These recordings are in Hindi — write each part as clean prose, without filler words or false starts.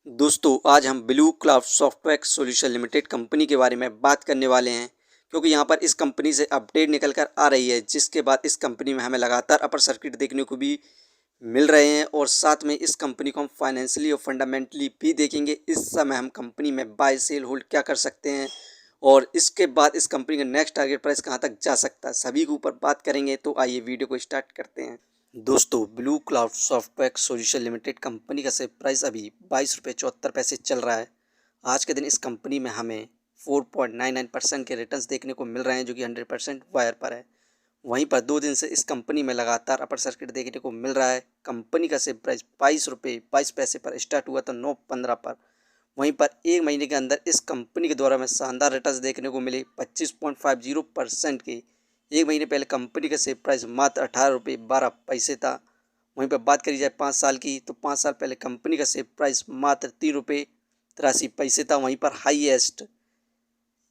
दोस्तों आज हम blue Cloud software solution limited company के बारे में बात करने वाले हैं क्योंकि यहाँ पर इस कंपनी से अपडेट निकल कर आ रही है, जिसके बाद इस कंपनी में हमें लगातार अपर सर्किट देखने को भी मिल रहे हैं और साथ में इस कंपनी को हम फाइनेंशियली और फंडामेंटली भी देखेंगे। इस समय हम कंपनी में बाय सेल होल्ड क्या कर सकते हैं और इसके बाद इस कंपनी का नेक्स्ट टारगेट प्राइस कहाँ तक जा सकता है, सभी के ऊपर बात करेंगे। तो आइए वीडियो को स्टार्ट करते हैं। दोस्तों blue Cloud software solution limited company का शेयर प्राइस अभी 22 रुपये 74 पैसे चल रहा है। आज के दिन इस कंपनी में हमें 4.99% के रिटर्न्स देखने को मिल रहे हैं, जो कि 100% वायर पर है। वहीं पर 2 दिन से इस कंपनी में लगातार अपर सर्किट देखने को मिल रहा है। कंपनी का शेयर प्राइस 22 रुपये 22 पैसे पर स्टार्ट हुआ तो 9.15 पर। वहीं पर एक महीने के अंदर इस कंपनी के द्वारा हमें शानदार रिटर्न्स देखने को मिले 25.50% के। एक महीने पहले कंपनी का शेयर प्राइस मात्र 18 रुपये 12 पैसे था। वहीं पर बात करी जाए 5 साल की, तो 5 साल पहले कंपनी का शेयर प्राइस मात्र 3 रुपये 83 पैसे था। वहीं पर हाईएस्ट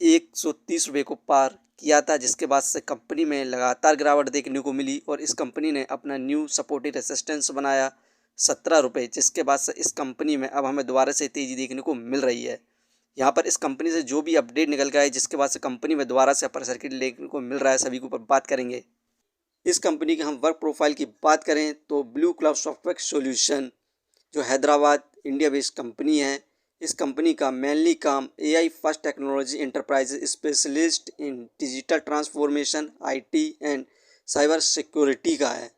130 रुपये को पार किया था, जिसके बाद से कंपनी में लगातार गिरावट देखने को मिली और इस कंपनी ने अपना न्यू सपोर्टिव रेजिस्टेंस बनाया 17 रुपये, जिसके बाद से इस कंपनी में अब हमें दोबारा से तेज़ी देखने को मिल रही है। यहाँ पर इस कंपनी से जो भी अपडेट निकल गया है, जिसके बाद से कंपनी में दोबारा से अपर सर्किट देखने को मिल रहा है, सभी के ऊपर बात करेंगे। इस कंपनी के हम वर्क प्रोफाइल की बात करें तो ब्लू क्लाउड सॉफ्टवेयर सॉल्यूशन जो हैदराबाद इंडिया बेस्ड कंपनी है, इस कंपनी का मेनली काम AI first technology enterprise specialist in digital transformation, IT and cyber security का है।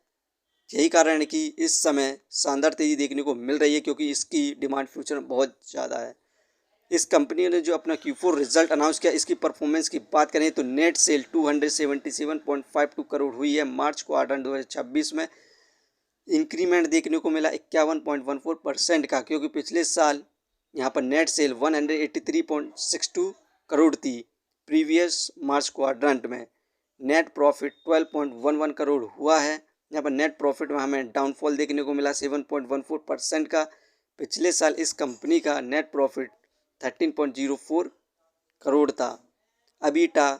यही कारण है कि इस समय शानदार तेज़ी देखने को मिल रही है, क्योंकि इसकी डिमांड फ्यूचर में बहुत ज़्यादा है। इस कंपनी ने जो अपना Q4 रिजल्ट अनाउंस किया, इसकी परफॉर्मेंस की बात करें तो नेट सेल 277.52 करोड़ हुई है मार्च क्वार्टर 2026 में। इंक्रीमेंट देखने को मिला 51.14% का, क्योंकि पिछले साल यहाँ पर नेट सेल 183.62 करोड़ थी प्रीवियस मार्च क्वाड्रेंट में। नेट प्रॉफिट 12.11 करोड़ हुआ है। यहाँ पर नेट प्रॉफिट में हमें डाउनफॉल देखने को मिला 7.14% का। पिछले साल इस कंपनी का नेट प्रॉफिट 13.04 करोड़ था। अबीटा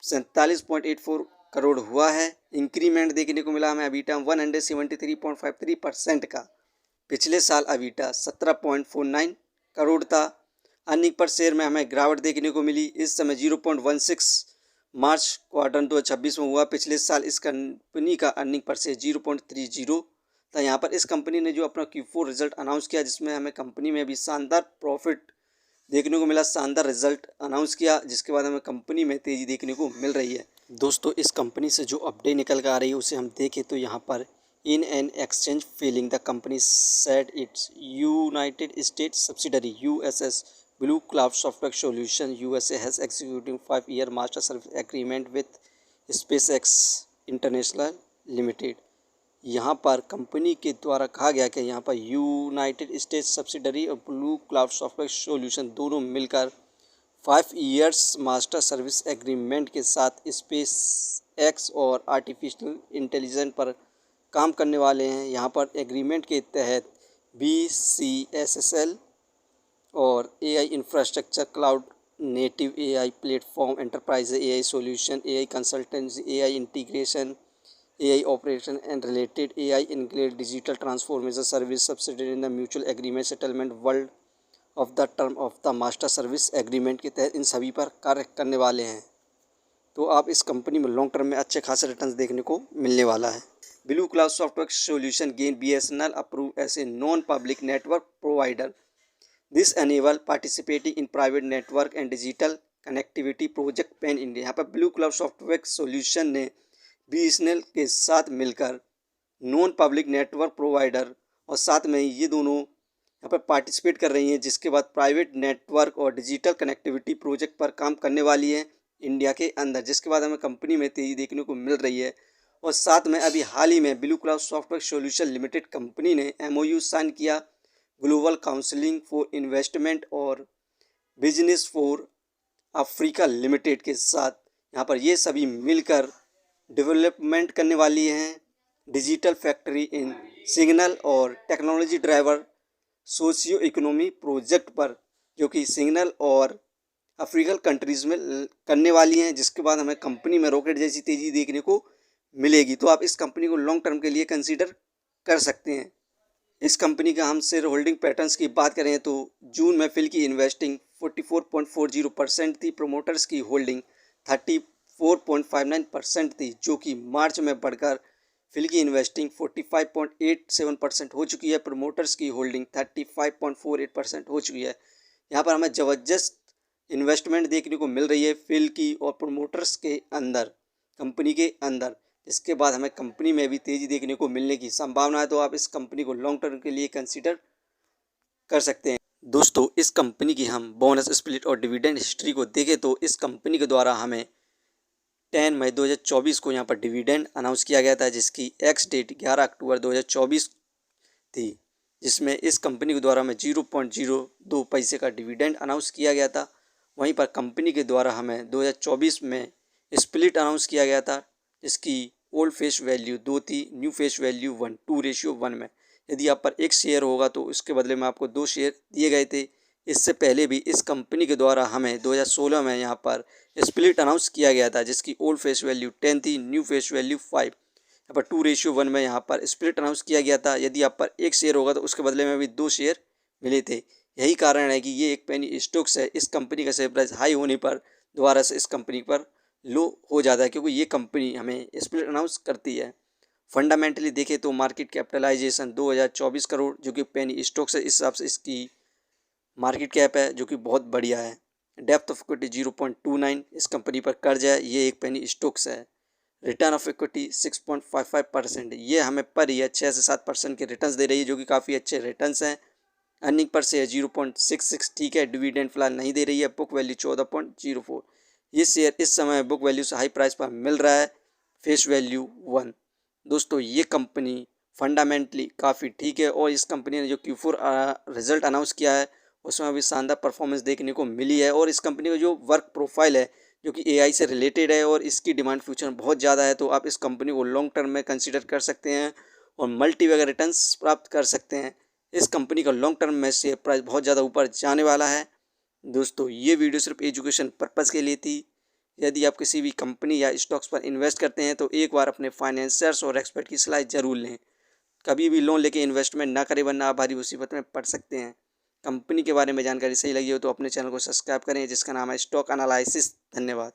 47.84 करोड़ हुआ है। इंक्रीमेंट देखने को मिला हमें अबीटा 173.53% का। पिछले साल अबीटा 17.49 करोड़ था। अर्निंग पर शेयर में हमें गिरावट देखने को मिली, इस समय 0.16 मार्च क्वार्टर 2026 में हुआ। पिछले साल इस कंपनी का अर्निंग पर शेयर 0.30 था। यहाँ पर इस कंपनी ने जो अपना Q4 रिजल्ट अनाउंस किया, जिसमें हमें कंपनी में भी शानदार प्रॉफिट देखने को मिला, शानदार रिजल्ट अनाउंस किया, जिसके बाद हमें कंपनी में तेज़ी देखने को मिल रही है। दोस्तों इस कंपनी से जो अपडेट निकल कर आ रही है उसे हम देखें तो यहाँ पर in an exchange feeling the company said it's United states subsidiary USS blue Cloud software solution USA has executing 5-year master service agreement with SpaceX international limited. यहाँ पर कंपनी के द्वारा कहा गया कि यहाँ पर यूनाइटेड स्टेट्स सब्सिडरी और ब्लू क्लाउड सॉफ्टवेयर सॉल्यूशन दोनों मिलकर 5 years मास्टर सर्विस एग्रीमेंट के साथ स्पेस एक्स और आर्टिफिशियल इंटेलिजेंस पर काम करने वाले हैं। यहाँ पर एग्रीमेंट के तहत BCSSL और AI infrastructure, cloud native AI platform, enterprise AI solution, AI consultancy, AI integration, AI operation and related AI include digital transformation service subsidiary in the mutual agreement settlement world of the term of the master service agreement के तहत इन सभी पर कार्य करने वाले हैं। तो आप इस कंपनी में लॉन्ग टर्म में अच्छे खासे रिटर्न्स देखने को मिलने वाला है। Blue Cloud software solution gain BSNL approve as a non public network provider. This enable participating in private network and digital connectivity project pan India. यहाँ पर ब्लू क्लाउड सॉफ्टवेयर सॉल्यूशन ने BSNL के साथ मिलकर नॉन पब्लिक नेटवर्क प्रोवाइडर और साथ में ये दोनों यहाँ पर पार्टिसिपेट कर रही हैं, जिसके बाद प्राइवेट नेटवर्क और डिजिटल कनेक्टिविटी प्रोजेक्ट पर काम करने वाली है इंडिया के अंदर, जिसके बाद हमें कंपनी में तेज़ी देखने को मिल रही है। और साथ में अभी हाल ही में blue Cloud software solution limited company ने MOU साइन किया ग्लोबल काउंसिलिंग फॉर इन्वेस्टमेंट और बिजनेस फॉर अफ्रीका लिमिटेड के साथ। यहाँ पर ये सभी मिलकर डेवलपमेंट करने वाली हैं डिजिटल फैक्ट्री इन सिग्नल और technology driver socio economy project पर, जो कि सिग्नल और अफ्रीकन कंट्रीज़ में करने वाली हैं, जिसके बाद हमें कंपनी में रॉकेट जैसी तेज़ी देखने को मिलेगी। तो आप इस कंपनी को लॉन्ग टर्म के लिए कंसीडर कर सकते हैं। इस कंपनी का हम शेयर होल्डिंग पैटर्न्स की बात करें तो जून में फिल की इन्वेस्टिंग 44.40% थी, प्रोमोटर्स की होल्डिंग 34.59% थी, जो कि मार्च में बढ़कर फिल की इन्वेस्टिंग 45.87% हो चुकी है, प्रमोटर्स की होल्डिंग 35.48% हो चुकी है। यहाँ पर हमें ज़बरदस्त इन्वेस्टमेंट देखने को मिल रही है फिल की और प्रमोटर्स के अंदर, कंपनी के अंदर। इसके बाद हमें कंपनी में भी तेज़ी देखने को मिलने की संभावना है, तो आप इस कंपनी को लॉन्ग टर्म के लिए कंसीडर कर सकते हैं। दोस्तों, इस कंपनी की हम बोनस स्प्लिट और डिविडेंड हिस्ट्री को देखें तो इस कंपनी के द्वारा हमें 10 मई 2024 को यहाँ पर डिविडेंड अनाउंस किया गया था, जिसकी एक्स डेट 11 अक्टूबर 2024 थी, जिसमें इस कंपनी के द्वारा हमें 0.02 पैसे का डिविडेंड अनाउंस किया गया था। वहीं पर कंपनी के द्वारा हमें 2024 में स्प्लिट अनाउंस किया गया था, जिसकी ओल्ड फेस वैल्यू 2 थी, न्यू फेस वैल्यू 1, 2:1 में। यदि आप पर एक शेयर होगा तो उसके बदले में आपको 2 शेयर दिए गए थे। इससे पहले भी इस कंपनी के द्वारा हमें 2016 में यहाँ पर स्प्लिट अनाउंस किया गया था, जिसकी ओल्ड फेस वैल्यू 10 थी, न्यू फेस वैल्यू 5। यहाँ पर 2:1 में यहाँ पर स्प्लिट अनाउंस किया गया था। यदि आप पर एक शेयर होगा तो उसके बदले में भी 2 शेयर मिले थे। यही कारण है कि ये एक पेनी स्टॉक्स है। इस कंपनी का शेयर प्राइस हाई होने पर दोबारा से इस कंपनी पर लो हो जाता है, क्योंकि ये कंपनी हमें स्प्लिट अनाउंस करती है। फंडामेंटली देखें तो मार्केट कैपिटलाइजेशन 2024 करोड़, जो कि पेनी स्टॉक्स है, इस हिसाब से इसकी मार्केट कैप है, जो कि बहुत बढ़िया है। डेप्थ ऑफ इक्विटी 0.29, इस कंपनी पर कर्ज है, ये एक पेनी स्टॉक्स है। रिटर्न ऑफ इक्विटी 6.55%, ये हमें पर ईयर 6 से 7% के रिटर्न्स दे रही है, जो कि काफ़ी अच्छे रिटर्न्स हैं। अर्निंग पर शेयर 0.66, ठीक है। डिविडेंड फिलहाल नहीं दे रही है। बुक वैल्यू 14.04, ये शेयर इस समय बुक वैल्यू से हाई प्राइस पर मिल रहा है, फेस वैल्यू 1। दोस्तों, ये कंपनी फंडामेंटली काफ़ी ठीक है और इस कंपनी ने जो Q4 रिजल्ट अनाउंस किया है उसमें भी शानदार परफॉर्मेंस देखने को मिली है। और इस कंपनी का जो वर्क प्रोफाइल है, जो कि AI से रिलेटेड है और इसकी डिमांड फ्यूचर में बहुत ज़्यादा है, तो आप इस कंपनी को लॉन्ग टर्म में कंसीडर कर सकते हैं और मल्टी वगैरह रिटर्न्स प्राप्त कर सकते हैं। इस कंपनी का लॉन्ग टर्म में शेयर प्राइस बहुत ज़्यादा ऊपर जाने वाला है। दोस्तों, ये वीडियो सिर्फ एजुकेशन पर्पज़ के लिए थी। यदि आप किसी भी कंपनी या स्टॉक्स पर इन्वेस्ट करते हैं तो एक बार अपने फाइनेंसर्स और एक्सपर्ट की सलाह ज़रूर लें। कभी भी लोन लेके इन्वेस्टमेंट ना करें, वरना आप भारी मुसीबत में पड़ सकते हैं। कंपनी के बारे में जानकारी सही लगी हो तो अपने चैनल को सब्सक्राइब करें, जिसका नाम है स्टॉक एनालिसिस। धन्यवाद।